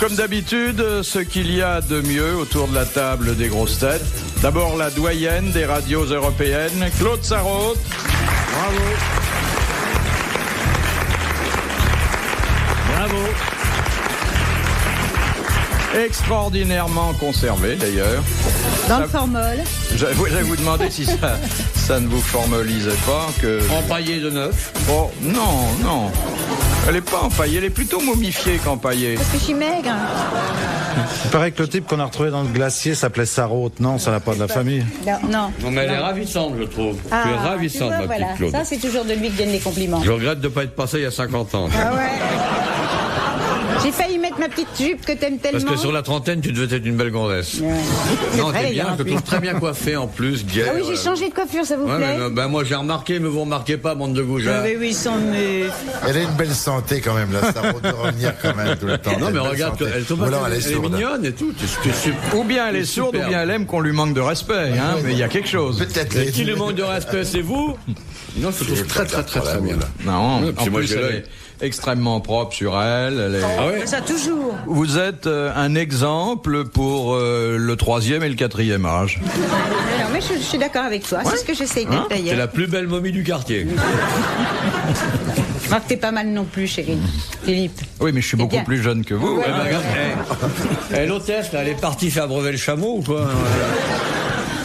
comme d'habitude, ce qu'il y a de mieux autour de la table des grosses têtes. D'abord la doyenne des radios européennes, Claude Sarraute. Bravo. Bravo. Extraordinairement conservé d'ailleurs. Dans le formol. J'allais vous demander si ça ne vous formolisait pas que... Empaillé de neuf. Oh, non. Elle est pas empaillée, elle est plutôt momifiée qu'empaillée. Parce que je suis maigre. Il paraît que le type qu'on a retrouvé dans le glacier s'appelait Sarraute. Non, ça n'a pas de la famille. Non. Non, mais elle est ravissante, je trouve. Tu es ravissante, ma voilà. petite Claude. Ça, c'est toujours de lui que viennent les compliments. Je regrette de ne pas être passé il y a 50 ans. Ah ouais. J'ai failli mettre ma petite jupe que t'aimes tellement. Parce que sur la trentaine, tu devais être une belle gonzesse. Ouais. Non, vrai, t'es bien, je te trouve très bien coiffée en plus, Guerre. Ah oui, j'ai changé de coiffure, ça vous plaît? Ben moi j'ai remarqué, mais vous remarquez pas, bande de goujats. Oui, ils sont mieux. Elle a une belle santé quand même, là. Sarraute de revenir quand même tout le temps. Non mais regarde, elle est mignonne et tout. Ou bien elle est sourde, ou bien elle aime qu'on lui manque de respect, hein, mais il y a quelque chose. Peut-être. Et qui lui manque de respect, c'est vous? Non, je te trouve très bien. Non, Oui, en moi, plus j'ai elle l'œil. est extrêmement propre sur elle. Elle est... Ah ouais? Ça, toujours. Vous êtes un exemple pour le 3e et le 4e âge. Non, mais je suis d'accord avec toi. C'est ce que j'essaye d'être C'est d'ailleurs. la plus belle momie du quartier. Marc, t'es pas mal non plus, chérie. Philippe. Oui, mais je suis beaucoup bien. plus jeune que vous. Eh ben, regarde, l'hôtesse, là, elle est partie faire brevet le chameau ou quoi?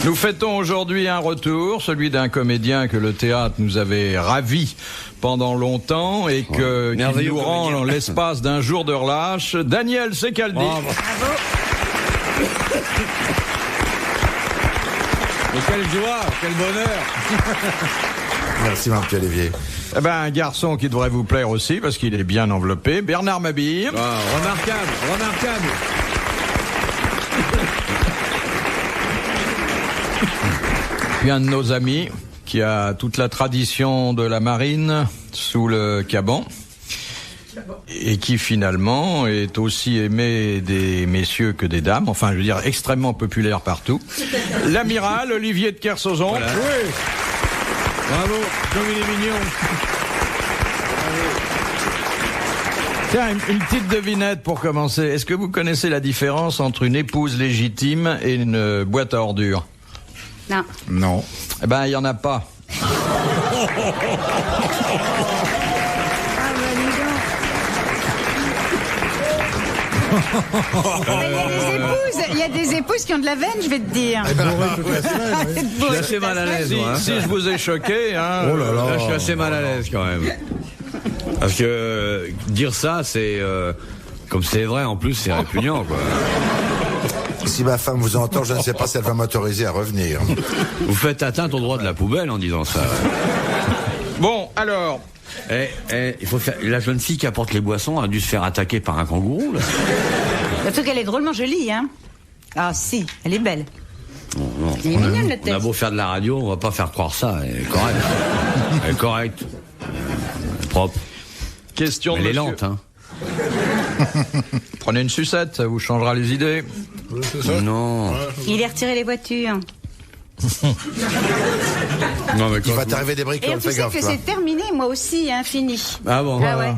Nous fêtons aujourd'hui un retour, celui d'un comédien que le théâtre nous avait ravi pendant longtemps et qui nous rend en l'espace d'un jour de relâche, Daniel Secaldi. Bravo. Mais quelle joie, quel bonheur. Merci, mon petit Olivier. Eh ben, un garçon qui devrait vous plaire aussi parce qu'il est bien enveloppé, Bernard Mabille. Ah, remarquable. Puis un de nos amis qui a toute la tradition de la marine sous le caban et qui finalement est aussi aimé des messieurs que des dames, enfin je veux dire extrêmement populaire partout. L'amiral Olivier de Kersauzon. Voilà. Oui. Bravo, comme il est mignon. Tiens, une petite devinette pour commencer. Est-ce que vous connaissez la différence entre une épouse légitime et une boîte à ordures? Non. Non. Eh ben, il n'y en a pas. Il y a des épouses qui ont de la veine, je vais te dire. Je suis assez mal à l'aise, moi. Si je vous ai choqué, hein. Oh là là. Là, je suis assez mal à l'aise quand même. Parce que dire ça, c'est comme c'est vrai en plus, c'est répugnant, quoi. Si ma femme vous entend, je ne sais pas si elle va m'autoriser à revenir. Vous faites atteinte au droit de la poubelle en disant ça. Bon, alors. Il faut faire. La jeune fille qui apporte les boissons a dû se faire attaquer par un kangourou, là. Surtout qu'elle est drôlement jolie, hein. Ah si, elle est belle. Non. Elle est mignonne, la On a tête. beau faire de la radio, on va pas faire croire ça. Elle est correcte. Elle est correcte. Elle est propre. Question Elle de est monsieur. lente, hein. Prenez une sucette, ça vous changera les idées. Non. Il a retiré les voitures. Non, mais Il va t'arriver des Et bricoles, tu fais sais gaffe, que toi. c'est terminé, moi aussi, hein, fini. Ah bon? Ah ouais.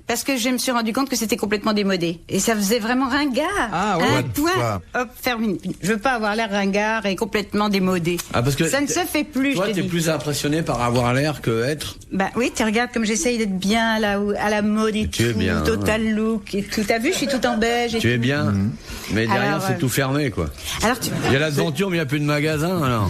Parce que je me suis rendu compte que c'était complètement démodé. Et ça faisait vraiment ringard. Ah ouais. Un point, hop, terminé. Je veux pas avoir l'air ringard et complètement démodé. Ah, parce que ça ne se fait plus, toi, je te t'es dis. plus impressionné par avoir l'air que être. Bah oui, tu regardes comme j'essaye d'être bien là, à la mode et Tu es tout, bien, total look et tout. T'as vu, je suis tout en beige et Tu es tout. bien, mais derrière, Alors, c'est tout fermé, quoi. Alors tu... Il y a l'aventure, mais il n'y a plus de magasin, alors.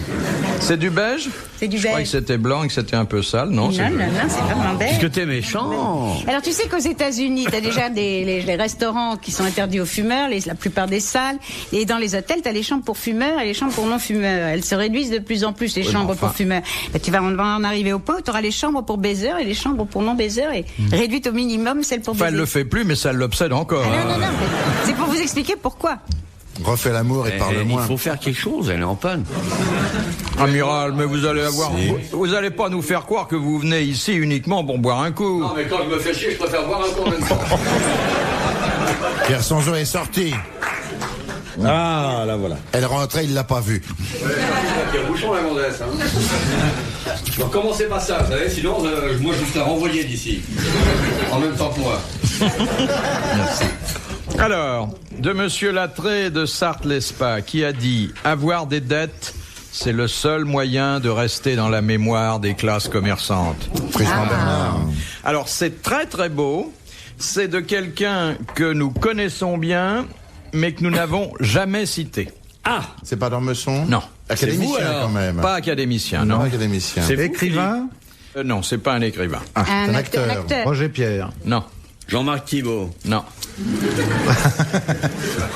C'est du beige? C'est du Je croyais beige. que c'était blanc et que c'était un peu sale, non? Non, c'est non, joli. non, c'est vraiment beige. Puisque t'es méchant. Alors tu sais qu'aux États-Unis, t'as déjà les restaurants qui sont interdits aux fumeurs, la plupart des salles, et dans les hôtels, t'as les chambres pour fumeurs et les chambres pour non-fumeurs. Elles se réduisent de plus en plus, les chambres pour fumeurs. Bah, on va en arriver au point où t'auras les chambres pour baiseurs et les chambres pour non-baiseurs, et réduites au minimum celles pour Enfin, elle baisers. le fait plus, mais ça l'obsède encore. Ah, non, hein. non, non, mais c'est pour vous expliquer pourquoi. Refais l'amour et parle Il moins. faut faire quelque chose, elle est en panne. Amiral, mais vous allez avoir. Vous allez pas nous faire croire que vous venez ici uniquement pour boire un coup. Non, mais quand je me fais chier, je préfère boire un coup en même temps. Kersonzo est sorti. Ah, là voilà. Elle rentrait, il l'a pas vu. Il y a bouchon, la gonzesse, hein. Ne recommencez pas ça, vous savez, sinon, moi, je vous la renvoyer d'ici. En même temps que moi. Alors, de Monsieur Lattré de Sarthe-l'Espa, qui a dit « Avoir des dettes, c'est le seul moyen de rester dans la mémoire des classes commerçantes. » Président Bernard. Alors, c'est très très beau. C'est de quelqu'un que nous connaissons bien, mais que nous n'avons jamais cité. Ah, C'est pas d'Ormesson? Non. Académicien, C'est vous, alors? quand même. Pas académicien, Non, non. académicien. c'est vous, Écrivain, Non, c'est pas un écrivain. Ah, Un un acteur. acteur. Roger Pierre. Non, Jean-Marc Thibault. non.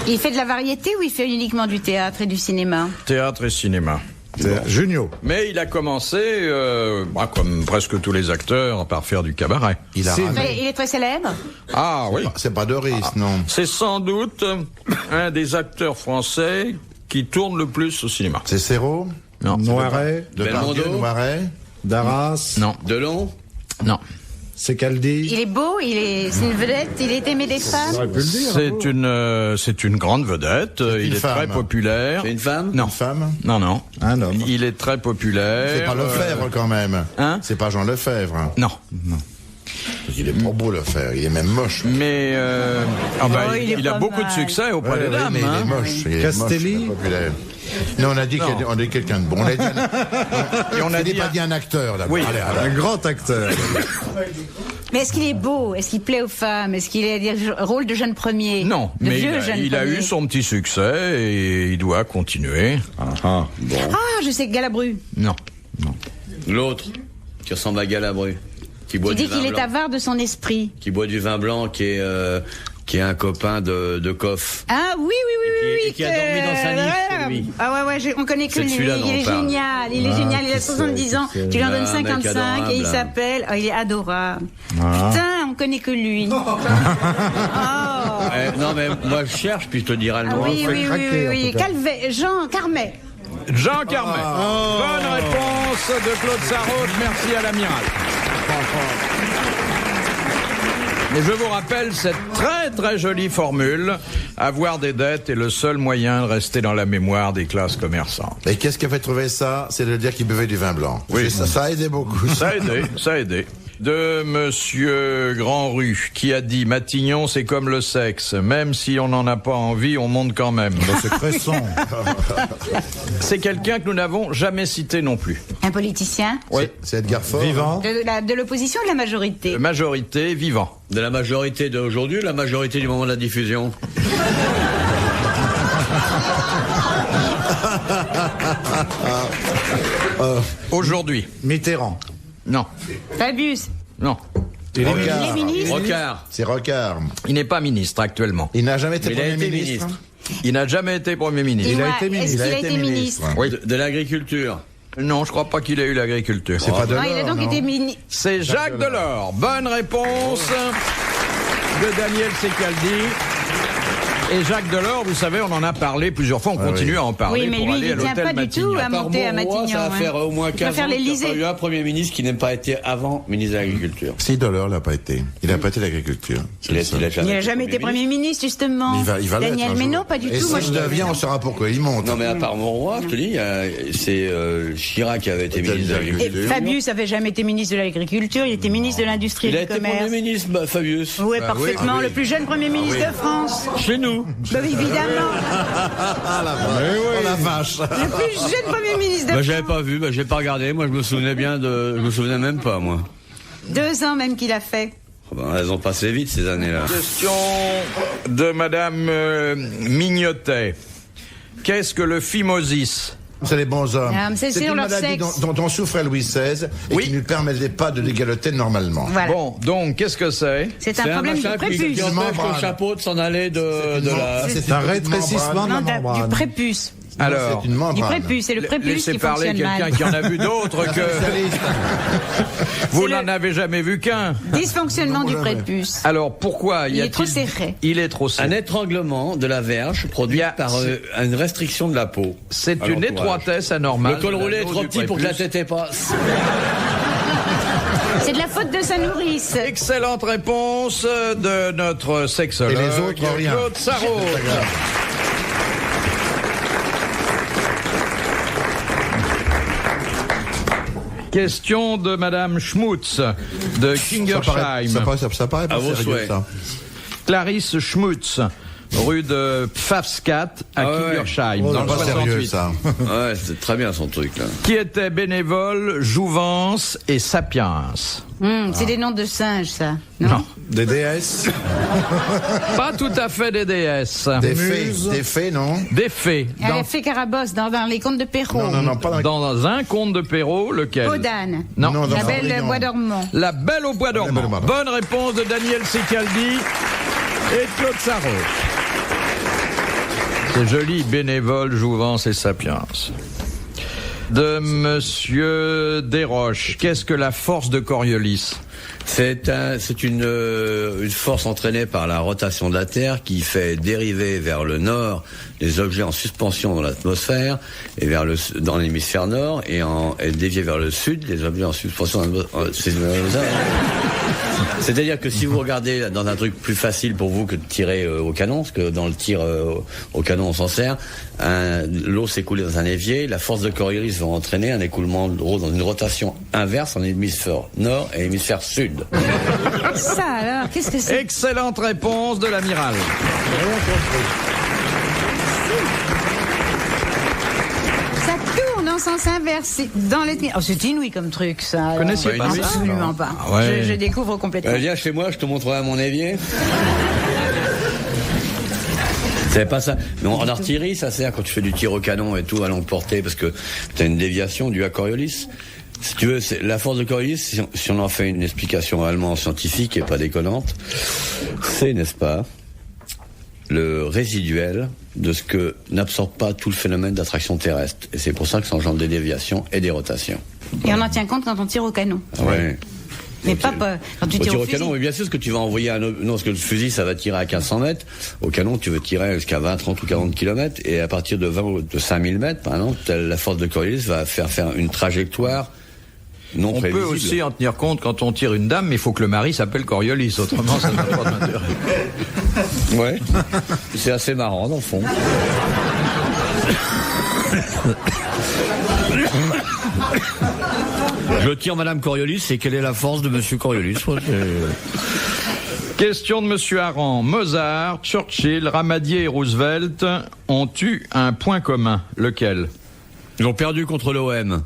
Il fait de la variété ou il fait uniquement du théâtre et du cinéma? Théâtre et cinéma. C'est Junio. Mais il a commencé, comme presque tous les acteurs, par faire du cabaret. Il a Si. ramené- Il est très célèbre? Ah oui. C'est pas Doris, non. C'est sans doute un des acteurs français qui tourne le plus au cinéma. C'est Serrault? Non. Noiret, Depardieu, Belmondo? Noiret? Darras, Non. Delon. Non. Secaldi. Il est beau, c'est une vedette, il est aimé des femmes? J'aurais pu le dire. C'est une grande vedette. Il est femme. très populaire. C'est une femme? Non. Une femme? Non, non. Un homme. Il est très populaire. C'est pas Lefebvre, quand même. Hein? C'est pas Jean Lefebvre. Non. Il est pas beau, Lefebvre. Il est même moche. Mais il est il a pas beaucoup mal. de succès auprès Ouais, des ouais, dames. mais il hein. est moche. Il est Castelli? moche, pas populaire. Non, on a dit Non. qu'on est quelqu'un de bon. On a dit Et on a il n'est dit pas dit un acteur, là. Oui. Allez, allez. Un grand acteur. Mais est-ce qu'il est beau? Est-ce qu'il plaît aux femmes? Est-ce qu'il a des rôles de jeune premier? Non, de mais vieux jeunes il a premiers? eu son petit succès et il doit continuer. Ah, je sais, Galabru. Non. L'autre, qui ressemble à Galabru. Qui boit Il du dit vin qu'il est blanc. avare de son esprit. Qui boit du vin blanc, qui est un copain de Coff. Ah oui, Et qui a dormi dans sa niche, c'est lui. Ah ouais, on connaît que C'est de lui. celui-là dont Il on est parle. génial, il est génial, il a 70 ans. Tu lui en donnes Un mec 55 et il adorable. s'appelle... il est adorable. Putain, on connaît que lui. Oh. Non, mais moi je cherche, puis je te dirai le Ah nom. oui, fait oui, craquer, oui. en tout cas. Jean Carmet. Jean Carmet. Bonne réponse de Claude Sarraute. Merci à l'amiral. Et je vous rappelle cette très très jolie formule. Avoir des dettes est le seul moyen de rester dans la mémoire des classes commerçantes. Et qu'est-ce qui a fait trouver ça? C'est de dire qu'il buvait du vin blanc. Oui. Ça a aidé beaucoup. Ça a aidé, ça a aidé. De Monsieur Grandrue, qui a dit « Matignon, c'est comme le sexe. Même si on n'en a pas envie, on monte quand même. Bah, c'est Cresson. » C'est quelqu'un que nous n'avons jamais cité non plus. Un politicien Oui. C'est Edgar Faure. Vivant. de l'opposition ou de la majorité? Majorité vivant. De la majorité d'aujourd'hui, la majorité du moment de la diffusion. Aujourd'hui. Mitterrand. Non. Fabius. Non. Il est Rocard. ministre. Rocard. C'est Rocard. Il n'est pas ministre actuellement. Il n'a jamais été Il a Premier été ministre. ministre. Il n'a jamais été Premier ministre. Il a Ouais, été ministre. Est-ce qu'il a été ministre? Oui. De l'agriculture. Non, je crois pas qu'il ait eu l'agriculture. C'est pas de Ah, il a donc été ministre. C'est Jacques Delors. Bonne réponse de Daniel Secaldi. Et Jacques Delors, vous savez, on en a parlé plusieurs fois, on continue oui. à en parler Oui, mais pour lui, aller il à ne tient l'hôtel pas du Matignon. tout à monter à Matignon. Ça va hein. faire au moins Il 15 ans préfère qu'il n'y a l'Élysée. pas eu un Premier ministre qui n'ait pas été avant ministre de l'Agriculture. Si Delors l'a pas été. Il n'a pas été l'agriculture. Il Il n'a jamais été Premier ministre, justement. Il va l'être Daniel, un mais jour. non, pas du Et tout. Moi, si je je deviens, on saura pourquoi il monte. Non, mais à part Monroy, je te dis, c'est Chirac qui avait été ministre de Et l'Agriculture. Fabius avait jamais été ministre de l'Agriculture, il était ministre de l'Industrie et Il a du été commerce. Premier ministre, Fabius. Oui, parfaitement. Ah oui. Le plus jeune Premier ministre de France. Chez nous. Bah, évidemment. Oh la vache. Le plus jeune Premier ministre de Bah, France. j'avais pas vu, j'ai pas regardé. Moi, je me souvenais je me souvenais même pas, moi. 2 ans même qu'il a fait. Oh, ben, elles ont passé vite, ces années-là. Question de Madame Mignotet. Qu'est-ce que le phimosis? C'est les bons hommes. Ah, mais c'est sur une leur maladie sexe. dont souffrait Louis XVI et Oui. qui ne lui permettait pas de légaloter normalement. Voilà. Bon, donc, qu'est-ce que c'est? C'est un problème machin du prépuce. qui empêche membrane. le chapeau de s'en aller de la... C'est un une petite rétrécissement membrane. de la Non, membrane. du prépuce. Alors, C'est une Du membrane. prépuce, c'est le prépuce laissez qui parler fonctionne quelqu'un mal. qui en a vu d'autres que... Vous C'est n'en le- avez jamais vu qu'un. Dysfonctionnement Non, du jamais. prépuce. Alors, pourquoi Il est trop serré. Il est trop Un serré. étranglement de la verge produit Il y a- par une restriction de la peau. C'est À une l'entourage. étroitesse anormale. Le col roulé est de trop l'anneau petit du pour que la prépuce. tête passe. C'est de la faute de sa nourrice. Excellente réponse de notre sexologue. Et les autres, rien. Claude Sarraute. Question de Madame Schmutz de Kingersheim. Ça paraît pas À vos sérieux, souhaits. ça. Clarisse Schmutz. rue de Pfafskat à Kingersheim, Oh, dans le pas sérieux, 68. ça. Ouais, c'est très bien son truc, là. Qui était bénévole, Jouvence et Sapiens. C'est des noms de singes, ça. Non. Des déesses. Pas tout à fait des déesses. Des fées, non? Des fées. Elle a fait Carabosse dans les contes de Perrault. Non, pas dans Dans un conte de Perrault, lequel? Podane. Non. Non, dans La Belle Cendrillon. Bois dormant. La Belle au bois dormant. Belle au bois Bonne réponse de Daniel Sicaldi et Claude Sarraute. C'est joli, bénévole, Jouvence et Sapiens. De Monsieur Desroches, qu'est-ce que la force de Coriolis? C'est une force entraînée par la rotation de la Terre qui fait dériver vers le nord les objets en suspension dans l'atmosphère et dans l'hémisphère nord et dévier vers le sud les objets en suspension dans l'atmosphère. C'est-à-dire que si vous regardez dans un truc plus facile pour vous que de tirer au canon, parce que dans le tir au canon on s'en sert, l'eau s'écoule dans un évier, la force de Coriolis va entraîner un écoulement de l'eau dans une rotation inverse en hémisphère nord et hémisphère sud. Ça alors, qu'est-ce que c'est? Excellente réponse de l'amiral. Ça tourne en sens inverse dans les... Oh, c'est inouï comme truc, ça. alors. Connaissiez pas ça? Absolument pas. Ah ouais. Je découvre complètement. Viens chez moi, je te montrerai mon évier. C'est pas ça. Mais en artillerie, ça sert quand tu fais du tir au canon et tout à longue portée, parce que t'as une déviation due à Coriolis. Si tu veux, la force de Coriolis, si on en fait une explication réellement scientifique et pas déconnante, c'est, n'est-ce pas, le résiduel de ce que n'absorbe pas tout le phénomène d'attraction terrestre. Et c'est pour ça que ça engendre des déviations et des rotations. Et on en tient compte quand on tire au canon. Ouais. Mais pas quand tu tires au fusil. canon, mais bien sûr, ce que tu vas envoyer non, parce que le fusil, ça va tirer à 1500 mètres. Au canon, tu veux tirer jusqu'à 20, 30 ou 40 km. Et à partir de 20 ou de 5000 mètres, par exemple, la force de Coriolis va faire une trajectoire non On prévisible. peut aussi en tenir compte quand on tire une dame, mais il faut que le mari s'appelle Coriolis, autrement ça n'a pas d'intérêt. Ouais. C'est assez marrant, dans le fond. Je tire Madame Coriolis, et quelle est la force de Monsieur Coriolis? Question de Monsieur Aran. Mozart, Churchill, Ramadier et Roosevelt ont eu un point commun. Lequel? Ils ont perdu contre l'OM.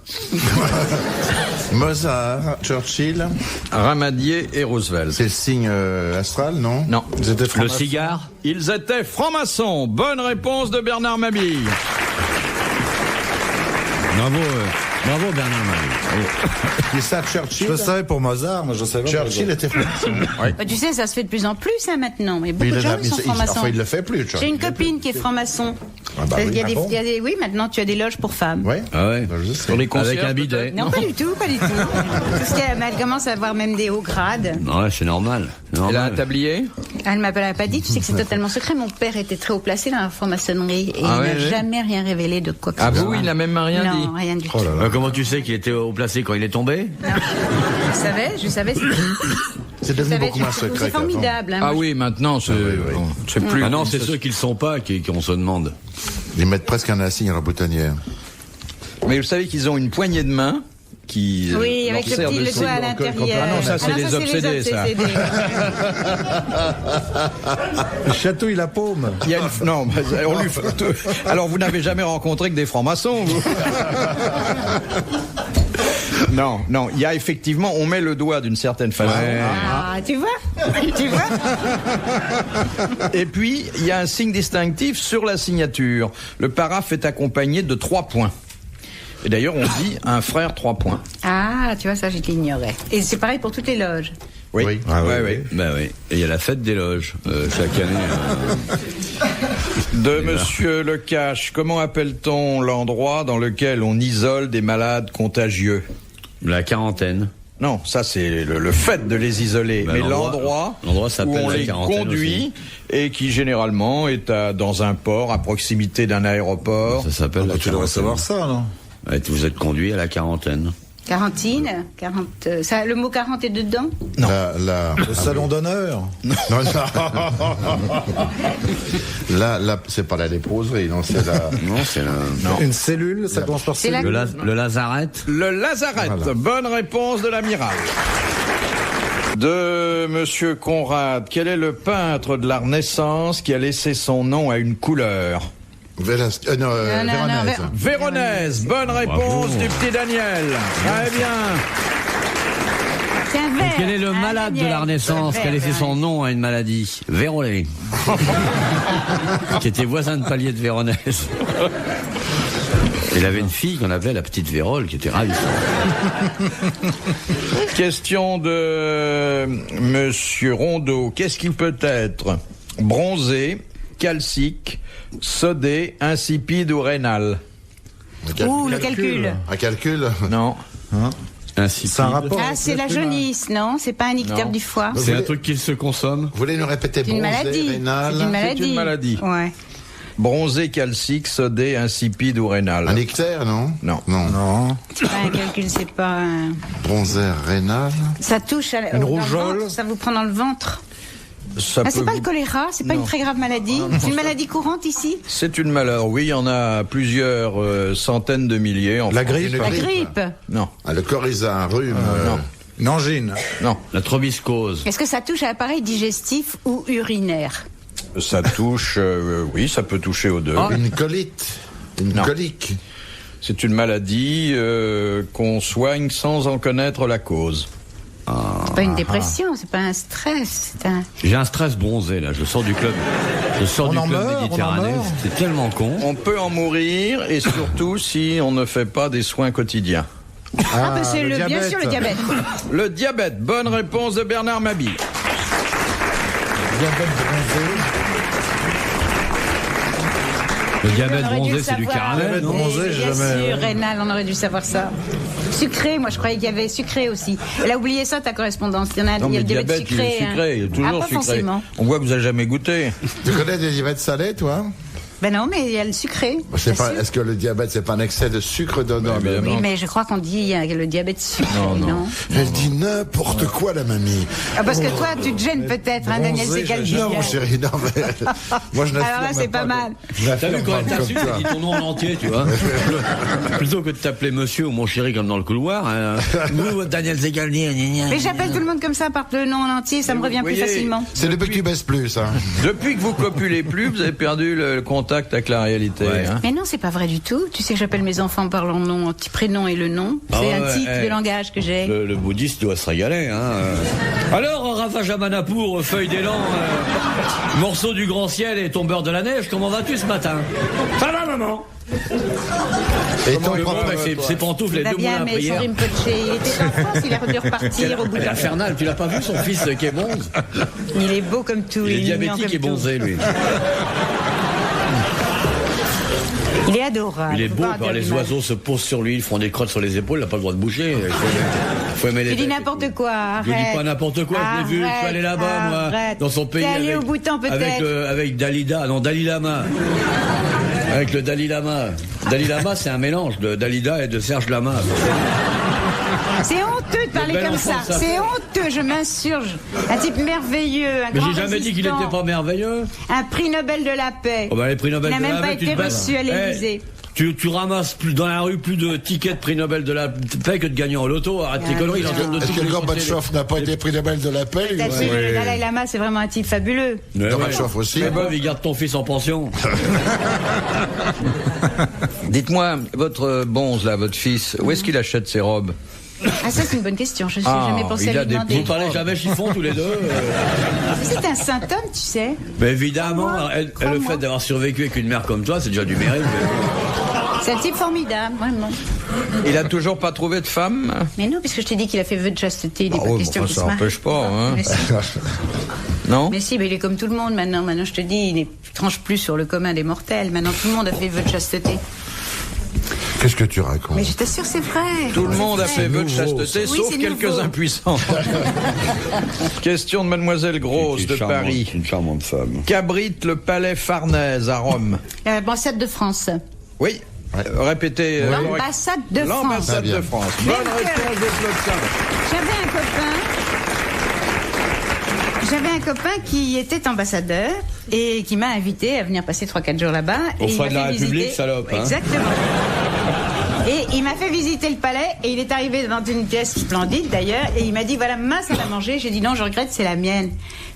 Mozart, Churchill, Ramadier et Roosevelt. c'est le signe astral, non? Non. Ils étaient Le francs-maçons. cigare. Ils étaient francs-maçons. Bonne réponse de Bernard Mabille. Bravo Bernard Mabille. C'est ça, Churchill? Je le savais pour Mozart, mais je savais pas. Churchill était franc-maçon. Bah, tu sais, ça se fait de plus en plus, hein, maintenant. Mais Mais beaucoup de gens qui sont francs-maçons. enfin, il le fait plus, Churchill. J'ai une copine qui est franc-maçon. Ah bah oui. Il y a des- Ah bon il y a des- oui, maintenant tu as des loges pour femmes. Ouais. Ah ouais. Bah, je sais. Pour les concerts, Avec un bidet. Non, pas du tout, pas du tout. Parce qu'elle commence à avoir même des hauts grades. Ouais, c'est normal. Elle a un tablier. Elle m'a pas dit, tu sais que c'est totalement secret. Mon père était très haut placé dans la franc-maçonnerie et Ah il ouais, n'a ouais. jamais rien révélé de quoi que Ah ce vous, soit. il n'a même rien non, dit. rien du tout. Oh là là. Comment tu sais qu'il était haut placé quand il est tombé? Je savais. C'est devenu savais, beaucoup moins c'est secret qu'avant. formidable. Hein, Ah moi, oui, maintenant c'est bon, c'est plus. Ah non, c'est ceux qui le sont pas qu'on se demande. Ils mettent presque un insigne à la boutonnière. Mais vous savez qu'ils ont une poignée de main qui. Oui, avec leur sert de le signe. doigt à l'intérieur. Ah non, ça, c'est les obsédés, ça. Il chatouille la paume. Il y a une... Non, mais on lui fait... Alors vous n'avez jamais rencontré que des francs-maçons, vous? Non, il y a effectivement, on met le doigt d'une certaine façon. Ah, tu vois. Et puis, il y a un signe distinctif sur la signature. Le paraphe est accompagné de 3 points. Et d'ailleurs, on dit un frère 3 points. Ah, tu vois, ça, je l'ignorais. Et c'est pareil pour toutes les loges. Oui. Oui. Ah oui, oui. Ben oui. Et il y a la fête des loges chaque année. De Monsieur Lecache, comment appelle-t-on l'endroit dans lequel on isole des malades contagieux? La quarantaine. Non, ça c'est le fait de les isoler, Ben, mais l'endroit où s'appelle on la les quarantaine conduit et qui généralement est dans un port à proximité d'un aéroport. Ça s'appelle la Tu devrais quarantaine. savoir ça, non? Ouais, vous êtes conduit à la quarantaine. Quarantine, 40. Ça, le mot 40 est dedans? Non. Le salon d'honneur. Non, là, c'est pas la léproserie, non, c'est la... Non, c'est Une cellule, ça commence par C'est cellule. la- le lazaret. Le Lazarette. Voilà. Bonne réponse de l'amiral. De Monsieur Conrad, quel est le peintre de la Renaissance qui a laissé son nom à une couleur? Véronèse. Véronèse, bonne réponse du petit Daniel. Très bien. C'est un verre. Quel est le malade de la Renaissance qui a laissé son nom à une maladie? Véronèse. Qui était voisin de palier de Véronèse. Il avait une fille qu'on appelait la petite Vérole, qui était ravissante. Question de Monsieur Rondeau. Qu'est-ce qui peut être bronzé, calcique, sodé, insipide ou rénal? Ouh, le calcul. Un calcul? Non. C'est un rapport. Ah, c'est la jaunisse, non? C'est pas un ictère Non. du foie. C'est un truc qui se consomme. Vous voulez nous répéter C'est une bronzé, maladie. rénal? C'est une maladie. une maladie. Ouais. Bronzé, calcique, sodé, insipide ou rénal? Un ictère, non? Non. Non. C'est pas un calcul, c'est pas un... Bronzé, rénal. Ça touche à Une dans le rougeole. ventre, ça vous prend dans le ventre. Ça Ah, c'est peut pas vous- le choléra, c'est pas Non. une très grave maladie. C'est une maladie courante ici. C'est une maladie. Oui, il y en a plusieurs centaines de milliers. En La France. grippe. La grippe. grippe. Non. Ah, le coryza, un rhume. Non. Une angine. Non. La trobiscose. Est-ce que ça touche à l'appareil digestif ou urinaire? Ça touche. Oui, ça peut toucher aux deux. Une colite. Une Non. colique. C'est une maladie qu'on soigne sans en connaître la cause. C'est pas une dépression, c'est pas un stress, c'est un... J'ai un stress bronzé, là. Je sors du club. Je sors On du en club meurt, on en méditerranéen. meurt. C'est tellement con. On peut en mourir et surtout si on ne fait pas des soins quotidiens. Ah, bah, c'est bien sûr le diabète. Le diabète. Bonne réponse de Bernard Mabille. Le diabète On aurait dû bronzé, le c'est du savoir. caramel, non? Bronzé, j'ai Bien jamais- sûr, rénal, on aurait dû savoir ça. Sucré, moi je croyais qu'il y avait sucré aussi. Elle a oublié ça, ta correspondance. Il y en a, Non, il y a mais le diabète diabète, sucré. il est sucré. Il est toujours ah, pas sucré. forcément. On voit que vous n'avez jamais goûté. Tu connais des diabètes salés, toi? Ben non, mais il y a le sucré. C'est bien pas, sûr. est-ce que le diabète, c'est pas un excès de sucre dedans? Mais évidemment. Oui, mais je crois qu'on dit il y a le diabète sucré, non, Elle dit n'importe quoi, la mamie. Ah, parce que toi, tu te gênes peut-être, hein, Daniel Bronzé, Segaldi. Non, mon chéri, non, mais. Moi, je Alors là, c'est pas mal. T'as vu quand elle t'a comme su, ça. t'as dit ton nom en entier, tu vois. Plutôt que de t'appeler monsieur ou mon chéri comme dans le couloir. Hein. Nous, Daniel Zegaldi. Mais j'appelle tout le monde comme ça par le nom en entier, ça me revient plus voyez, facilement. C'est depuis que tu baisses plus, hein. Depuis que vous copulez plus, vous avez perdu le contact avec la réalité. Ouais. Hein. Mais non, c'est pas vrai du tout. Tu sais que j'appelle mes enfants par leur nom, un petit prénom et le nom. C'est Ah un ouais, titre ouais. de langage que j'ai. Le bouddhiste doit se régaler. Hein. Alors, Rafa Jamanapur, feuille d'élan, morceau du grand ciel et tombeur de la neige, comment vas-tu ce matin? Ça va, maman? Et ton Le propre- bon, c'est pantoufles, les Va deux bien, moulins à mais son prière. rime Poché, il était en France, il a dû repartir au bout Elle est d'un infernale, tu l'as pas vu son fils qui est bonze? Il est beau comme tout. Il est mignon diabétique comme et tout. bonzé, lui. Il est adorable. Il est faut beau, pas en quand dire les du mal. oiseaux se posent sur lui, ils font des crottes sur les épaules, il n'a pas le droit de bouger. Faut aimer les Tu dis bêtes. n'importe quoi, arrête. Je dis pas n'importe quoi, je l'ai vu, je suis allé là-bas, moi, arrête. dans son pays. T'es allé avec, au Bhoutan, peut-être. avec Dalida, non, Dalai Lama. Avec le Dalai Lama. Dalai Lama, c'est un mélange de Dalida et de Serge Lama. C'est honteux de parler bel comme enfant ça. de sa C'est fête. honteux, je m'insurge. Un type merveilleux, un Mais grand j'ai jamais dit qu'il résistant, n'était pas merveilleux. un prix Nobel de la paix. Oh bah, les prix Nobel Il n'a de même la pas paix, tu été te bases. reçu à l'Élysée. Tu ramasses plus, dans la rue plus de tickets de prix Nobel de la paix que de gagnants au loto. Arrête tes conneries, il est en train de Est-ce tout que défoncer, Gorbatchev n'a pas été prix Nobel de la paix, lui? T'as dit, le Dalai Lama, c'est vraiment un type fabuleux. Ouais, ouais. Gorbatchev aussi. Mais bon, il garde ton fils en pension. Dites-moi, votre bonze là, votre fils, où est-ce qu'il achète ses robes? Ah, ça, c'est une bonne question. Je n'ai Ah, jamais pensé il à a lui des demander. Vous parlez jamais chiffon tous les deux. C'est un saint homme, tu sais. Mais évidemment, Crois-moi, le crois-moi. fait d'avoir survécu avec une mère comme toi, c'est déjà du mérite. C'est un type formidable, vraiment. Il a toujours pas trouvé de femme? Mais non, puisque je t'ai dit qu'il a fait vœu de chasteté, il n'est Ah pas ouais, question bon, qu'il ça se marie. n'empêche pas, hein. Mais si. Non? Mais si, mais il est comme tout le monde maintenant. Maintenant, je te dis, il ne tranche plus sur le commun des mortels. Maintenant, tout le monde a fait vœu de chasteté. Qu'est-ce que tu racontes? Mais je t'assure, c'est vrai. Tout le C'est monde a vrai. fait vœu de chasteté, Oui, sauf c'est quelques nouveau. impuissants. Question de Mademoiselle Grosse de Paris. Une charmante femme. Qu'abrite le palais Farnèse à Rome? L'ambassade de France. Oui. Répétez. L'ambassade de France. L'ambassade Très bien. de France. Bien Bonne que- réponse de Flotsam. J'avais un copain qui était ambassadeur et qui m'a invité à venir passer 3-4 jours là-bas. Aux Et il frais m'a de la fait République, visiter- salope, hein. Exactement. Et il m'a fait visiter le palais et il est arrivé devant une pièce splendide d'ailleurs et il m'a dit voilà ma salle à manger. J'ai dit non je regrette, c'est la mienne.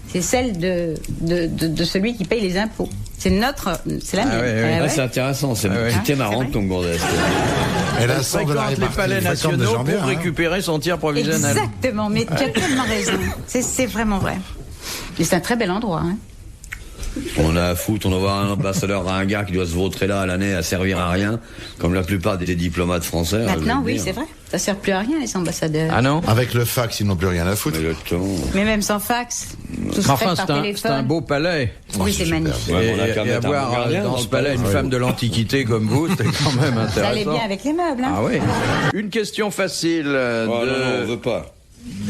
C'est celle de celui qui paye les impôts. C'est la mienne. Ouais. C'est intéressant, c'était marrant ton Gourdès. Et la sang de la les palais nationaux pour récupérer son tiers provisionnel. Exactement, mais tu as tellement raison. C'est vraiment vrai. Et c'est un très bel endroit. Hein. On a à foutre, on doit voir un ambassadeur ringard qui doit se vautrer là à l'année à servir à rien, comme la plupart des diplomates français. Maintenant, oui, c'est vrai. Ça sert plus à rien, les ambassadeurs. Ah non? Avec le fax, ils n'ont plus rien à foutre. Mais même sans fax, tout se fait par téléphone. C'est un beau palais. Oui, c'est magnifique. Et avoir dans ce palais une femme de l'Antiquité comme vous, c'était quand même intéressant. Ça allait bien avec les meubles. Hein. Ah oui. Une question facile non, on veut pas.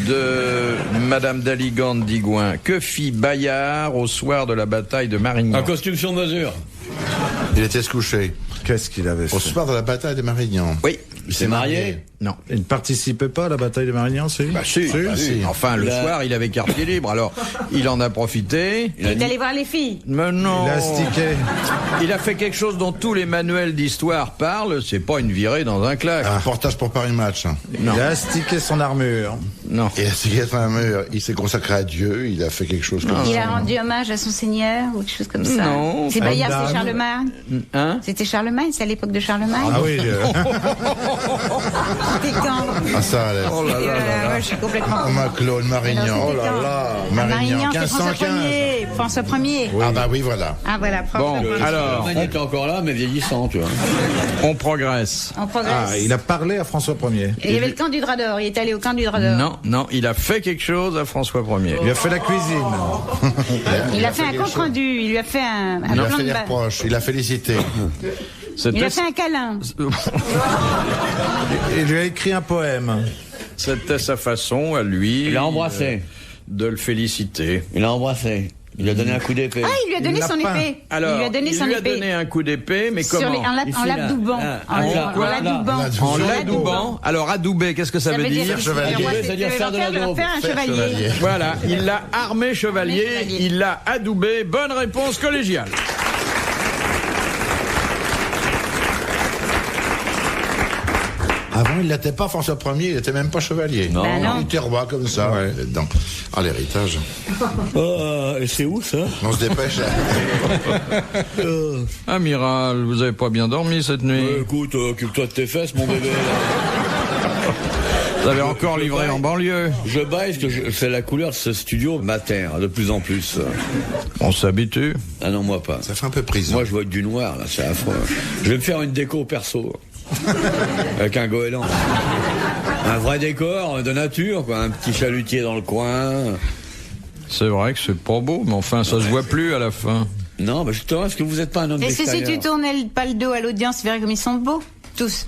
De Madame Daligande d'Igouin. Que fit Bayard au soir de la bataille de Marignan? Un costume sur mesure. Il était se coucher. Qu'est-ce qu'il avait fait? Au soir de la bataille de Marignan. Oui. Il s'est marié? Non. Il ne participait pas à la bataille de Marignan, si? Si. Enfin, le soir, il avait quartier libre. Alors, il en a profité. Il est allé voir les filles. Mais non. Il a stické. Il a fait quelque chose dont tous les manuels d'histoire parlent. C'est pas une virée dans un claque. Un reportage pour Paris Match. Non. Il a stické son armure. Non. Il a stické son armure. Il s'est consacré à Dieu. Il a fait quelque chose comme ça. Il a rendu hommage à son seigneur ou quelque chose comme ça. Non. C'est Bayard, c'est Charlemagne. Hein? C'était Charlemagne, c'est à l'époque de Charlemagne. Ah oui. C'était quand? Ah ça allait. Oh là là là là. Moi, je suis complètement. Claude Marignan. Oh là là. Marignan, c'est François 1515. Ier. François Ier. Ah bah oui, voilà. Ah voilà, François Bon, Ier. alors, Il était encore là, mais vieillissant, tu vois. on progresse. On progresse. Ah, il a parlé à François Ier. Et il y avait le camp du Drap d'Or. Il est allé au camp du Drap d'Or. Non, il a fait quelque chose à François Ier. Il a fait la cuisine. Il a fait un compte rendu. Il lui a fait un Il a plan fait de des base. reproches. Il a félicité. Il a fait un câlin. Il lui a écrit un poème. C'était sa façon à lui. Il l'a embrassé. De le féliciter. Il l'a embrassé. Il lui a donné un coup d'épée. Ah, il lui a donné son épée. Alors, il lui a donné son épée. donné un coup d'épée, mais Sur comment? en l'adoubant. En l'adoubant. En l'adoubant. Alors, adouber, qu'est-ce que ça veut dire? C'est-à-dire faire de l'adobe. Faire un chevalier. Voilà, il l'a armé chevalier, il l'a adoubé. Bonne réponse collégiale. Avant, il n'était pas François Ier, il n'était même pas chevalier. Non. Bah non. Il était roi comme ça. Dedans. Ah, l'héritage. Et c'est où ça? On se dépêche. Amiral, vous avez pas bien dormi cette nuit? Écoute, occupe-toi de tes fesses, mon bébé. Vous avez encore livré en banlieue? Je baille parce que c'est la couleur de ce studio m'atterre de plus en plus. On s'habitue. Ah non, moi pas. Ça fait un peu prison. Moi, je vois du noir, là, c'est affreux. Je vais me faire une déco perso. Avec un goéland. Un vrai décor de nature, quoi. Un petit chalutier dans le coin. C'est vrai que c'est pas beau, mais enfin, ça se voit plus à la fin. Non, mais justement, est-ce que vous n'êtes pas un homme Et si d'extérieur? tu tournais pas le dos à l'audience, tu verrais comme ils sont beaux. Tous.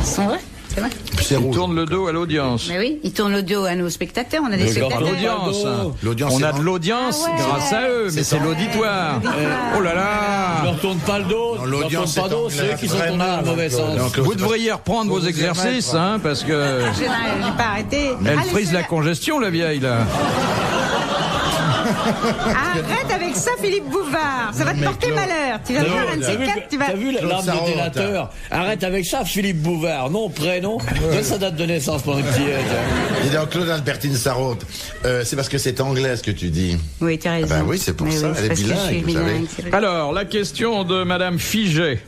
Ils sont vrais. C'est vrai. C'est Il rouge. tourne le dos à l'audience. Mais oui, ils tournent le dos à nos spectateurs. On a des spectateurs. L'audience. L'audience, On c'est a bon. de l'audience Ah ouais. grâce à eux, mais c'est l'auditoire. Oh là Ne là. leur tourne pas le dos. Non, Ne leur l'audience tourne pas le dos, est c'est eux qui sont tournés dans le mauvais sens. Donc, Vous devriez reprendre vos exercices, hein, parce que J'ai pas arrêté. elle Allez, frise la ceux-là. congestion, la vieille, là. Arrête avec ça, Philippe Bouvard. Ça va te porter malheur. Tu vas voir un de ces quatre, tu vas. T'as vu l'arme Sarraute. de délateur? Arrête avec ça, Philippe Bouvard. Non, prénom. Ça date de naissance pour une petite. Dis donc, Claude Albertine Sarraute, c'est parce que c'est anglais ce que tu dis. Oui, tu as raison. Ah ben oui, c'est pour ça, elle est parce que je suis bilingue, vous savez. bilingue, c'est vrai. Alors, la question de Madame Figé.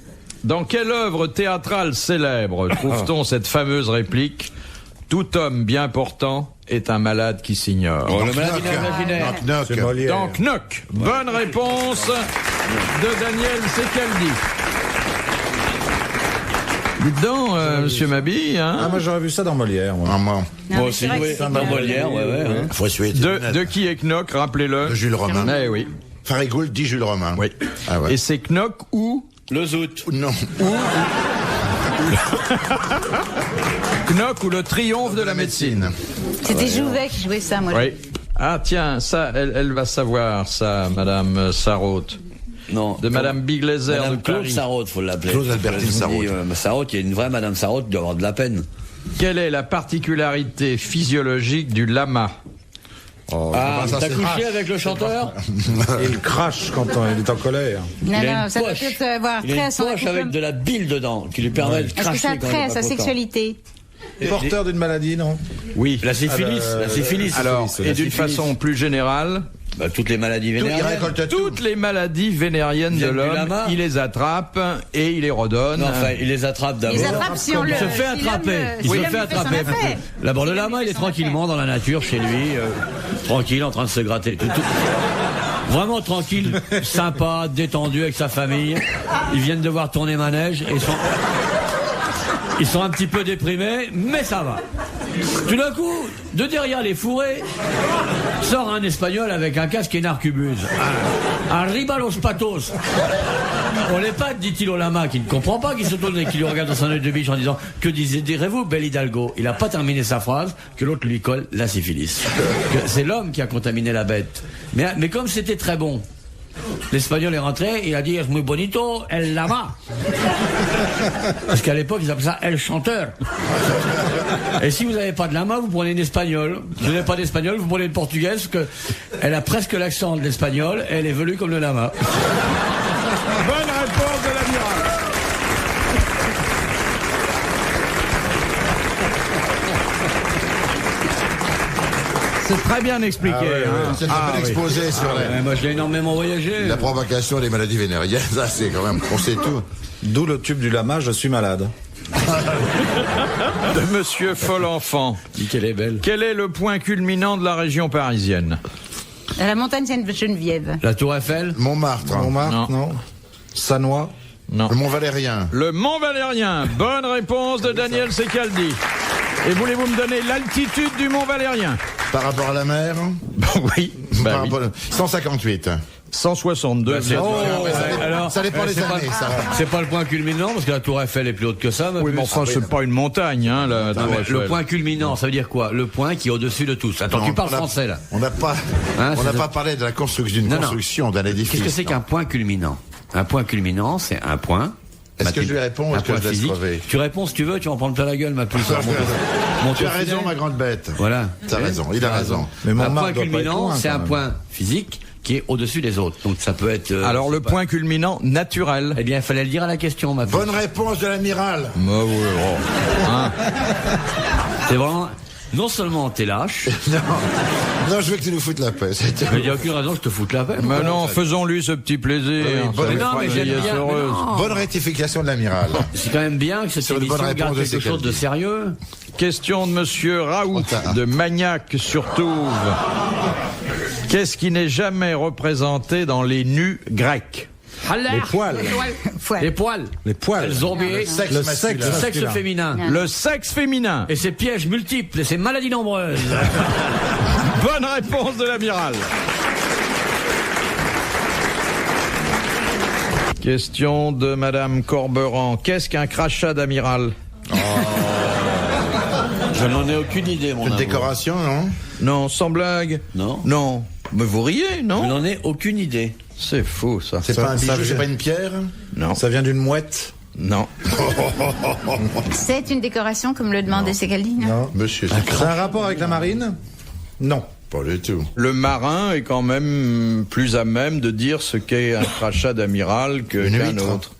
Dans quelle œuvre théâtrale célèbre trouve-t-on cette fameuse réplique « Tout homme bien portant est un malade qui s'ignore Oh, le malade imaginaire. Knock, C'est knock. Molière. » Dans Knock. Bonne réponse de Daniel Secaldi. Dites donc, Monsieur Mabille, Ah, hein, moi j'aurais vu ça dans Molière. Moi. Ah, moi. Non, Moi mais aussi, c'est vrai que oui. c'est Dans bien. Molière, ouais. Faut essuyer tes de lunettes. qui est Knock, rappelez-le. De Jules Romain. Eh oui. Farigoul dit Jules Romain. Oui. Ah ouais. Et c'est Knock ou Le zout. Non. Knock ou le triomphe de la médecine. C'était Jouvet qui jouait ça, moi. Oui. Ah tiens, ça, elle va savoir ça, Madame Sarraute. Non. De Madame Biglézer de Madame Claude Paris. Sarraute, faut l'appeler. Claude Albertine Sarraute. Sarraute, il y a une vraie Madame Sarraute qui doit avoir de la peine. Quelle est la particularité physiologique du lama? Ah, ça, t'as c'est couché rare. avec le chanteur? Il crache quand il est en colère. Non, Il a non, une ça doit poche. peut-être avoir Il trait a à une son poche avec accouplement. de la bile dedans, qui lui permet de Est-ce que cracher ça a quand il trait est à pas sa content. sexualité? Porteur d'une maladie, non? Oui. La syphilis, la syphilis. Alors, c'est et la d'une syphilis. façon plus générale, Bah, toutes les maladies Il vénériennes. récolte tout. toutes les maladies vénériennes de Viennent du l'homme, lama. il les attrape et il les redonne. Non, enfin, il les attrape d'abord. Ils attrapent si on le. Il se fait si attraper. l'homme, Il si se l'homme fait fait son attraper. affaire. D'abord, le lama, il est tranquillement dans la nature, chez lui, tranquille, en train de se gratter. Vraiment tranquille, sympa, détendu avec sa famille. Ils viennent de voir tourner manège et ils sont un petit peu déprimés, mais ça va. Tout d'un coup, de derrière les fourrés, sort un Espagnol avec un casque et une arquebuse. Arriba los patos. On les pattes, dit-il au lama, qui ne comprend pas, qui se tourne et qui lui regarde dans son œil de biche en disant « Que direz-vous, bel Hidalgo ?» Il n'a pas terminé sa phrase que l'autre lui colle la syphilis. Que c'est l'homme qui a contaminé la bête. Mais comme c'était très bon, l'Espagnol est rentré, il a dit « Es muy bonito, el lama ». Parce qu'à l'époque, ils appelaient ça « el chanteur ». Et si vous n'avez pas de lama, vous prenez une espagnole. Si vous n'avez pas d'espagnol, vous prenez une portugaise, parce qu'elle a presque l'accent de l'espagnol, et elle est velue comme le lama. Bonne réponse de l'amiral. C'est très bien expliqué. hein. C'est un Ah, peu oui. exposé sur Moi, je l'ai énormément voyagé. la provocation des maladies vénériennes. Ça, c'est quand même, on sait tout. D'où le tube du lama, je suis malade. De Monsieur Folenfant. Dis qu'elle est belle. Quel est le point culminant de la région parisienne? La montagne Sainte-Geneviève. La Tour Eiffel. Montmartre. Montmartre, non. Sanois. Non. Le Mont Valérien. Le Mont Valérien. Bonne réponse de Daniel Secaldi. Et voulez-vous me donner l'altitude du Mont Valérien? Par rapport à la mer. Oui. Par rapport à- 158. 162. Bah, c'est- Oh, mais ça dépend- alors, ça dépend des c'est pas- années, ça. C'est pas le point culminant, parce que la Tour Eiffel est plus haute que ça. oui, mais enfin, c'est pas une montagne, hein, la Tour Non, mais Eiffel. le point culminant, ça veut dire quoi? Le point qui est au-dessus de tous. Attends, tu parles français, là. On n'a pas, Hein, on n'a c'est- pas parlé de la construction, d'une Non, non. construction, d'un édifice. Qu'est-ce que c'est non. qu'un point culminant? Un point culminant, c'est un point. Est-ce que je lui réponds ou un est-ce que point je laisse physique. crever? Tu réponds si tu veux, tu vas en prendre plein la gueule, ma puce. Tu as raison, ma grande bête. Voilà. T'as raison, il a raison. Mais Un Montmartre point doit pas être culminant, loin, c'est quand un même. point physique qui est au-dessus des autres. Donc ça peut être. Alors, je le sais pas. point culminant naturel. Eh bien, il fallait le dire à la question, ma puce. Bonne réponse de l'amiral. Bah oui, oh. Hein. C'est vraiment. Non seulement t'es lâche, Non, je veux que tu nous foutes la paix. c'est tout. mais il n'y a aucune raison que je te foute la paix. Mais non, faisons-lui ce petit plaisir. Oui, Ça bonne- lui non, fera mais une j'aime vieillesse bien, mais heureuse. non. Bonne rectification de l'amiral. C'est quand même bien que cette Sur une bonne émission réponse garde de quelque chose de Secaldi. sérieux. Question de Monsieur Raoult, de Magnac sur Touve. Qu'est-ce qui n'est jamais représenté dans les nus grecs? Les poils. Les poils. Les poils. Elles ont oublié Sexe Le masculin. le sexe masculin. féminin. Le sexe féminin. Et ses pièges multiples et ses maladies nombreuses. Bonne réponse de l'amiral. Question de Madame Corberan. Qu'est-ce qu'un crachat d'amiral? Je n'en ai aucune idée, mon Une amour. décoration, non? Non, sans blague. Non. Non. Mais vous riez, Je non? n'en ai aucune idée. C'est faux, ça. C'est Ça- pas un ça bijou, c'est vient- pas une pierre? Non. Ça vient d'une mouette. Non. C'est une décoration, comme le demandait Secaldi, non? Non. Monsieur, C'est un rapport avec la marine? Non. pas du tout. Le marin est quand même plus à même de dire ce qu'est un crachat d'amiral que Une qu'un huître. autre.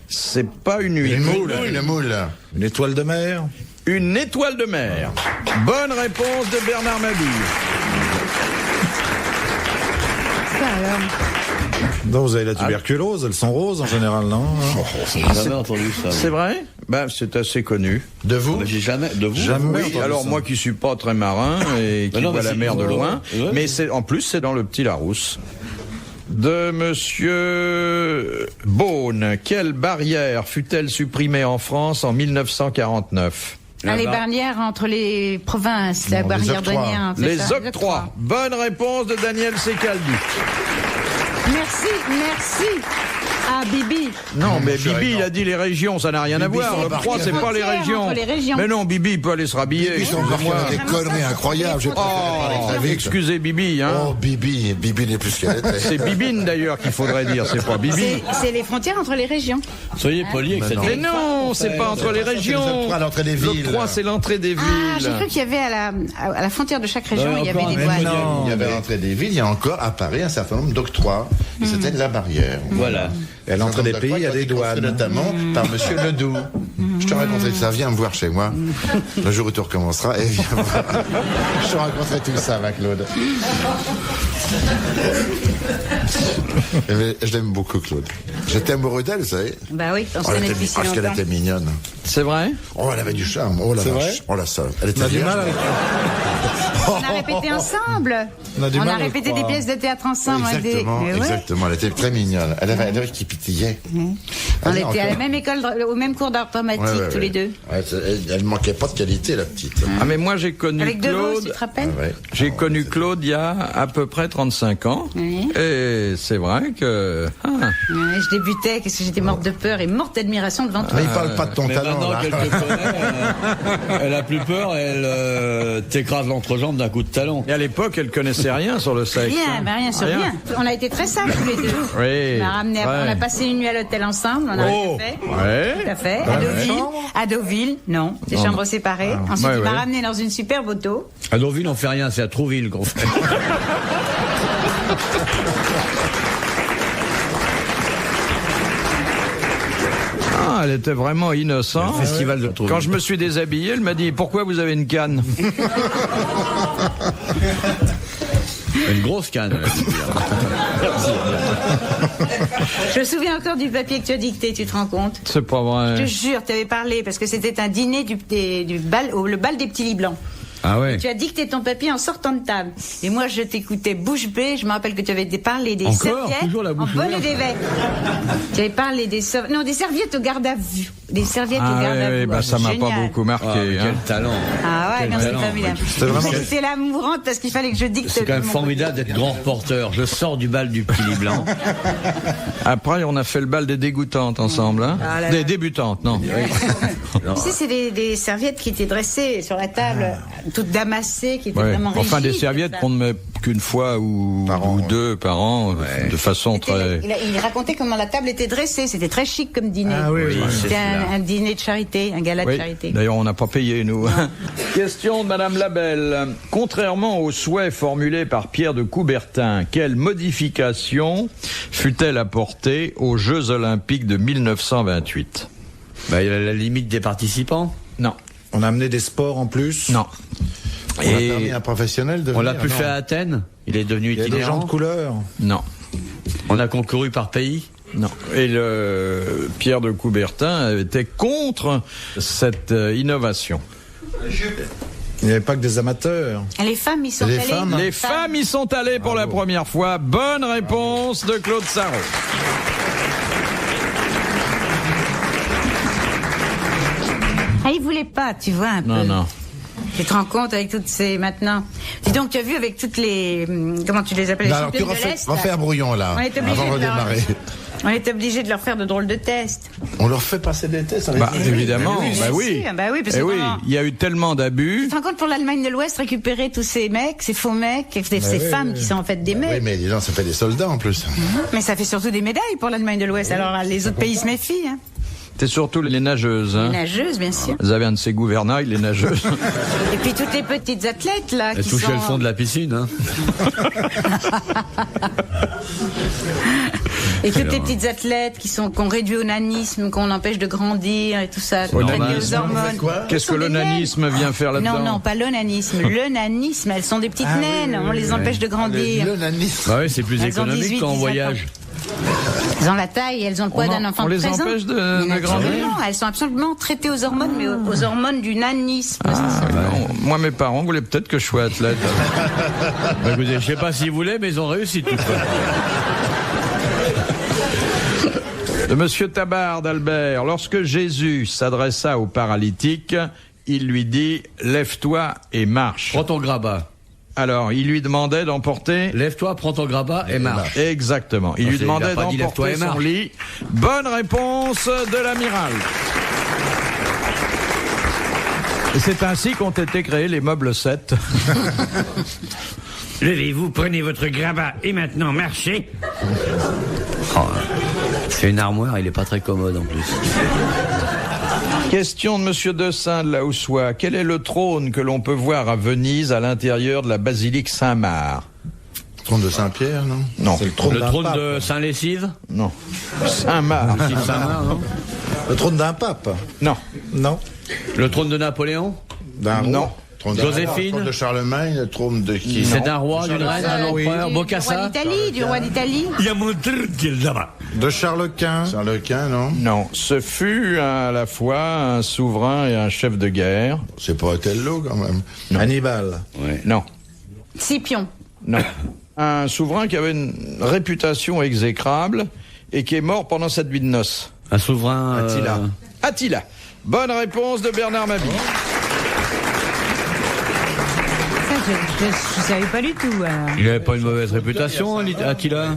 C'est pas une huître. Une moule. Une moule. Une étoile de mer? Une étoile de mer. Bonne réponse de Bernard Mabille. Ça, alors. Non, vous avez la tuberculose, elles sont roses en général, non? J'ai jamais entendu ça. C'est vrai? Ben, c'est assez connu. De vous? Mais j'ai jamais. De vous? Jamais. Oui, entendu alors ça. moi qui suis pas très marin et qui non, vois mais la c'est- mer de ouais, loin, ouais. mais c'est en plus c'est dans le Petit Larousse. De Monsieur Beaune, quelle barrière fut-elle supprimée en France en 1949? Ah, les Là-bas. barrières entre les provinces, la Non, les barrière octrois. douanière. c'est Les ça, octrois. Bonne réponse de Daniel Secaldi. Merci, merci. Ah, Bibi. Non, mais chérie, Bibi, non. il a dit les régions, ça n'a rien à Bibi, voir. c'est Le la 3, c'est pas les frontière régions. entre les régions. Mais non, Bibi, il peut aller se rhabiller. Bibi, son Moi. des conneries incroyables. J'ai Oh, préféré excusez Bibi, hein. Oh, Bibi n'est plus ce qu'elle était. C'est Bibine d'ailleurs qu'il faudrait dire, c'est pas Bibi. C'est les frontières entre les régions. Soyez poli avec cette Mais non, c'est pas entre les régions. C'est le 3 à l'entrée des villes. Le 3, c'est l'entrée des villes. Ah, j'ai cru qu'il y avait à la frontière de chaque région, Ouais, il y avait encore des un douanes. non. Il y avait l'entrée des villes, il y a encore à Paris un certain nombre d'octrois. Et c'était de la barrière. Voilà. Et à l'entrée des pays, il y a des Construit douanes. notamment par Monsieur Ledoux. Je te raconterai tout ça. Viens me voir chez moi. Le jour où tu recommenceras. Et viens voir. Je te raconterai tout ça, ma Claude. Mais je l'aime beaucoup, Claude. J'étais amoureux d'elle, vous savez. Bah oui, on Oh, se elle connaît était, depuis si parce qu'elle longtemps. était mignonne. C'est vrai? Oh, elle avait du charme. Oh la C'est vache. vrai Oh la sœur. Elle était On a du vierge. mal avec On a répété ensemble. On a du mal à le répété des croire. pièces de théâtre ensemble. Exactement, Mais ouais. exactement. Elle était très mignonne. Elle avait qui pitillait. On était à la même école, au même cours d'art dramatique, tous les deux. Ouais, elle manquait pas de qualité, la petite. Ah, mais moi, j'ai connu Avec De Vos, tu Claude. te rappelles? Ouais. J'ai connu Claude il y a à peu près 35 ans. Oui. Et c'est vrai que. Ah. Ouais, je débutais, qu'est-ce que j'étais morte de peur et morte d'admiration devant toi. Mais il parle pas de ton Mais talent, maintenant là. qu'elle te connaît, elle a plus peur, elle t'écrase l'entrejambe d'un coup de talon. Et à l'époque, elle connaissait rien sur le sexe. Rien, bah rien sur rien. On a été très simples tous les deux. Oui. On a ramené, Ouais. on a passé une nuit à l'hôtel ensemble, on a Oh. rien fait. Ouais. Tout à fait. Dans À la Deauville. chambre À Deauville, non. Des Non, chambres non. séparées. Ah. Ensuite, Ouais, il m'a ouais. ramené dans une superbe auto. À Deauville, on fait rien, c'est à Trouville qu'on fait. Ah, elle était vraiment innocente. Festival de Trouville. Quand je me suis déshabillé, elle m'a dit pourquoi vous avez une canne? Une grosse canne. Je me souviens encore du papier que tu as dicté, tu te rends compte? C'est pas Je te vrai. jure, tu avais parlé parce que c'était un dîner du bal, le bal des petits lits blancs. Ah ouais. Tu as dicté ton papier en sortant de table. Et moi, je t'écoutais bouche bée. Je me rappelle que tu avais parlé des Encore serviettes. Toujours la bouche en bonne ouverte. et d'éveil. Tu avais parlé des serviettes au garde à vue. Des serviettes au Ah garde à oui, vue. bah, ça m'a pas Génial. beaucoup marqué. Ah, mais hein. quel talent. Ah ouais, Quel non, c'est talent. formidable. vraiment- J'étais là mourante parce qu'il fallait que je dicte. C'est quand même mon formidable d'être grand reporter. Je sors du bal du Petit Lit Blanc. Après, on a fait le bal des dégoûtantes ensemble. Hein. Ah là là. Des débutantes, non. Non. Tu sais, c'est des serviettes qui étaient dressées sur la table, toutes damassées, qui étaient Ouais. vraiment rigides. Enfin, des serviettes comme ça. qu'on ne met qu'une fois ou deux par an, de façon C'était- très. il racontait comment la table était dressée. C'était très chic comme dîner. Ah oui, oui. C'était un dîner de charité, un gala de Oui. charité. D'ailleurs, on n'a pas payé, nous. Question de Madame Labelle. Contrairement aux souhaits formulés par Pierre de Coubertin, quelle modification fut-elle apportée aux Jeux Olympiques de 1928? Bah, il y a la limite des participants. Non. On a amené des sports en plus. Non. On a permis à un professionnel de On l'a venir, plus non. fait à Athènes. Il est devenu Il y a des gens itinérant. de couleur. Non. On a concouru par pays. Non. Et le Pierre de Coubertin était contre cette innovation. Il n'y avait pas que des amateurs. Les femmes, ils sont Les allées. femmes Les femmes y sont allées pour la première fois. Bonne réponse de Claude Sarraud. Ah, ils voulaient pas, tu vois, un peu. Non, non. Tu te rends compte avec toutes ces, maintenant. Dis donc, tu as vu avec toutes les, comment tu les appelles, les Non, alors tu championnes de l'Est, refais là. un brouillon, là, On est obligé avant de de leur- redémarrer. On est obligé de leur faire de drôles de tests. On leur fait passer des tests. Bah, évidemment. oui, Bah bien oui. sûr, bah oui, parce Eh que oui, comment- il y a eu tellement d'abus. Tu te rends compte pour l'Allemagne de l'Ouest, récupérer tous ces mecs, ces faux mecs, ces femmes qui sont en fait des Oui, mecs. mais dis donc, ça fait des soldats en plus. Mais ça fait surtout des médailles pour l'Allemagne de l'Ouest. Alors là, les autres pays se méfient. Hein. C'est surtout les nageuses. Hein. Les nageuses, bien sûr. Vous avez un de ces gouvernails, les nageuses. Et puis toutes les petites athlètes là Elle qui touchait sont. le fond de la piscine. Hein. Et toutes les petites athlètes qu'on réduit au nanisme, qu'on empêche de grandir et tout ça. Au traîner nanisme. aux hormones. Qu'est-ce Ce sont que le des naines. nanisme vient faire là-dedans? Non, non, pas le nanisme. Le nanisme, elles sont des petites naines. On les empêche de grandir. Le nanisme. Bah oui, c'est plus Elles ont économique 18, quand on 17 voyage. Elles ont la taille, elles ont le poids On d'un en- enfant on de les 13 ans. empêche de Mais grandir absolument, elles sont absolument traitées aux hormones, mais aux hormones du nanisme. c'est ça. Non, moi, mes parents voulaient peut-être que je sois athlète. Bah, écoutez, je sais pas s'ils voulaient, mais ils ont réussi tout ça. De Monsieur Tabard d'Albert, lorsque Jésus s'adressa au paralytique, il lui dit « Lève-toi et marche Prends ton grabat. ». Alors, il lui demandait d'emporter... Lève-toi, prends ton grabat et marche. Exactement. Il lui demandait il a pas dit lève-toi d'emporter et son marche. lit. Bonne réponse de l'amiral. Et c'est ainsi qu'ont été créés les meubles 7. Levez-vous, prenez votre grabat et maintenant marchez. Oh, c'est une armoire, il est pas très commode en plus. Question de Monsieur Dessin de la Houssois. Quel est le trône que l'on peut voir à Venise à l'intérieur de la basilique Saint-Marc? Trône de Saint-Pierre, non? Non. C'est le trône Le d'un trône pape. de Saint-Lessive? Non. Saint-Marc. Saint-Marc, non? Le trône d'un pape. Non. Non. Le trône de Napoléon? D'un roi. Non. Trône de Joséphine? Trône de Charlemagne, le trône de qui? C'est d'un roi, d'une reine, d'un empereur, Bocassa? Du roi d'Italie. Il y a mon truc qui est là-bas. De Charles Quint. Charles Quint, non? Non. Ce fut à la fois un souverain et un chef de guerre. C'est pas Othello, quand même. Hannibal. Ouais. Non. Scipion. Non. Un souverain qui avait une réputation exécrable et qui est mort pendant cette nuit de noces. Un souverain... Attila. Attila. Bonne réponse de Bernard Mabille. Ça, je savais pas du tout. Il avait pas une mauvaise réputation, Attila?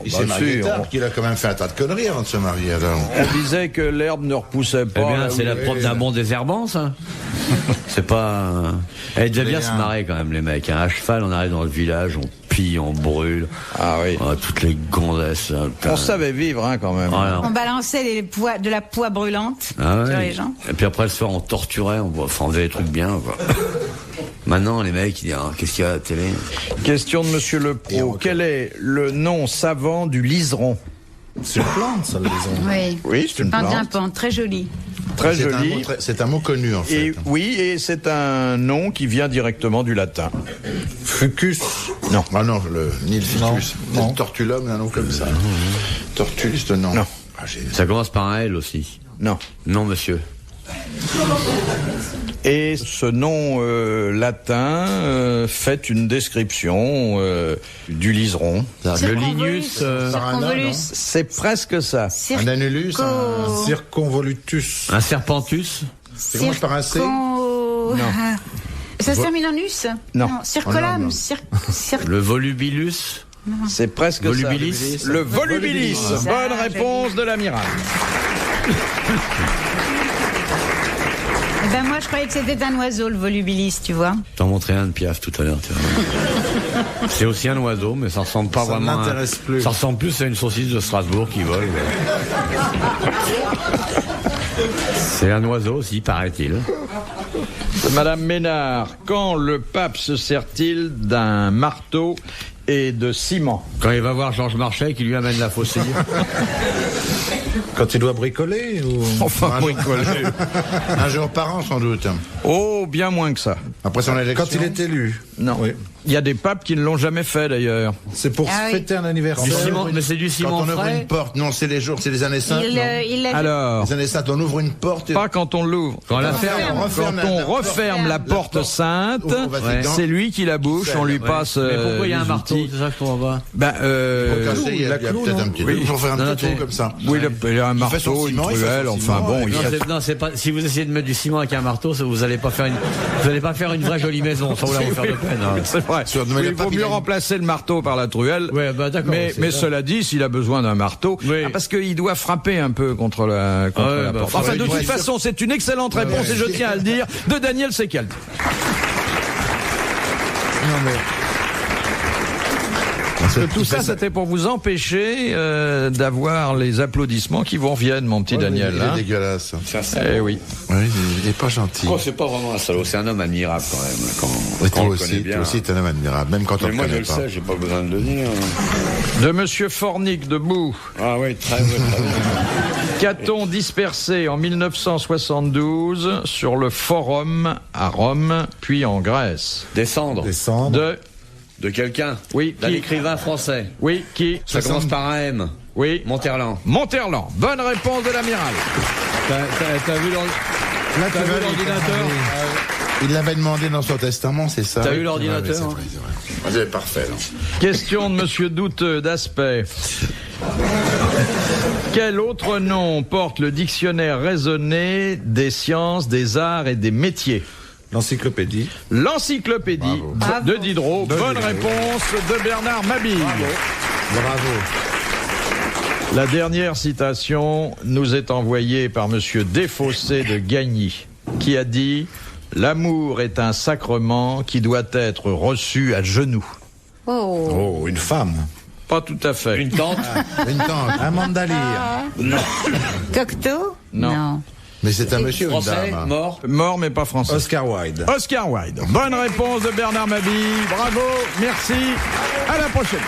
Il bah, s'est marié sûr. tard, qu'il a quand même fait un tas de conneries avant de se marier, alors. On disait que l'herbe ne repoussait pas. Eh bien, là c'est où- la preuve d'un bon désherbant, ça. C'est pas... Elle devait bien se marrer, quand même, les mecs. À cheval, on arrive dans le village, on pille, on brûle. Ah oui. Oh, toutes les gondesses. Là, putain. On savait vivre, hein, quand même. Voilà. On balançait de la poix brûlante Ah ouais. sur les gens. Et puis après, le soir, on torturait, on fendait des trucs bien, quoi. Maintenant, les mecs, ils disent, ah, qu'est-ce qu'il y a à la télé? Question de Monsieur Lepro. Quel est le nom savant du liseron? C'est une plante, ça, le liseron. Oui. Oui, c'est une Plante plante. grimpante, très jolie. Très C'est un joli. mot c'est un mot connu, en fait. Et oui, et c'est un nom qui vient directement du latin. Fucus. Non. Ah non, ni le ficus. Non. Le tortulum, un nom comme ça. Tortulus, non. Non. Ah, Ça commence par un L aussi. Non. Non, monsieur. Et ce nom latin fait une description du liseron. Le Linus... Circonvolus. C'est presque ça. Un annulus, un... Circonvolutus. Un serpentus? Ça commence par un C? Non. Ça se termine en us? Non. Circolam. Oh, non. Le volubilus? C'est presque Volubilis. ça. Le volubilis. Volubilis. Bonne Ah, réponse joli. de l'amiral. Eh ben moi, je croyais que c'était un oiseau, le volubilis, tu vois. T'en montrais un de Piaf tout à l'heure. tu vois. C'est aussi un oiseau, mais ça ressemble pas Ça vraiment à... m'intéresse plus. Ça ressemble plus à une saucisse de Strasbourg qui vole. C'est un oiseau aussi, paraît-il. Madame Ménard, quand le pape se sert-il d'un marteau et de ciment? Quand il va voir Georges Marchais qui lui amène la faucille. Quand il doit bricoler ou... Enfin, bricoler. Un jour par an, sans doute. Oh, bien moins que ça. Après son élection. Quand il est élu. Non. Oui. Il y a des papes qui ne l'ont jamais fait, d'ailleurs. C'est pour Ah oui. fêter un anniversaire. Du ciment, mais c'est du Quand ciment on ouvre frais. une porte, non, c'est les jours, c'est les années saintes. Il non l'a Alors, Les années saintes, on ouvre une porte et pas quand on l'ouvre. Quand la on ferme. referme Quand on la referme la porte porte sainte, au Vatican. c'est lui qui la bouche, on lui Ouais. passe Mais pourquoi il y a un les marteau? outils. C'est ça que je comprends pas. Ben, Pour casser, il y a la peut-être clou, un non petit Oui. truc pour faire un Non, petit trou non, comme ça. oui, il a un Il fait son marteau, une ciment, il fait truelle, son enfin ciment, bon, et il Non, fait... non, c'est pas. Si vous essayez de mettre du ciment avec un marteau, ça, vous allez pas faire une vraie jolie maison. Ça vous la vous faire de peine. Hein. C'est vrai. Sur- mais Oui, le il vaut pape, il mieux a une- remplacer le marteau par la truelle. Ouais, bah d'accord. Mais c'est ça. cela dit, s'il a besoin d'un marteau, Oui. parce qu'il doit frapper un peu contre la Ouais, bah, porte. enfin, Enfin, il de doit toute être- façon, c'est une excellente réponse, et je tiens à le dire, de Daniel Secaldi. Parce que tout ça, c'était pour vous empêcher d'avoir les applaudissements qui vous reviennent, mon petit Daniel. Il Hein. est dégueulasse. Eh oui. Oui, il est pas gentil. Oh, c'est pas vraiment un salaud, c'est un homme admirable quand même. Quand Et quand toi on le aussi, connaît bien. toi aussi, t'es un homme admirable, même quand on Mais le moi je connaît le pas. sais, j'ai pas besoin de le dire. De Monsieur Fornic de Boux. Ah oui, très bien. Qu'a-t-on dispersé en 1972 sur le Forum à Rome, puis en Grèce? Descendre Descendre. de quelqu'un. Oui, D'un qui? écrivain français. Oui, qui? Ça commence par un M. Oui. Monterland. Monterland. Bonne réponse de l'amiral. T'as vu Là, tu vois, l'ordinateur? il l'avait demandé dans son testament, c'est ça. T'as Oui, eu l'ordinateur, c'est vrai, hein. c'est vrai. Ah, c'est parfait, là. Question de Monsieur Douteux d'Aspect. Quel autre nom porte le dictionnaire raisonné des sciences, des arts et des métiers? L'encyclopédie. L'encyclopédie Bravo. de Diderot. De Bonne Diderot. réponse de Bernard Mabille. Bravo. La dernière citation nous est envoyée par Monsieur Desfossés de Gagny, qui a dit « L'amour est un sacrement qui doit être reçu à genoux Oh. Oh, une femme. ». Pas tout à fait. Une tante. Une tante. Un mandalire. Cocteau? Non. Mais c'est un monsieur ou une Français, dame? mort. Mort mais pas français. Oscar Wilde. Oscar Wilde. Bonne réponse de Bernard Mabille. Bravo, merci. À la prochaine.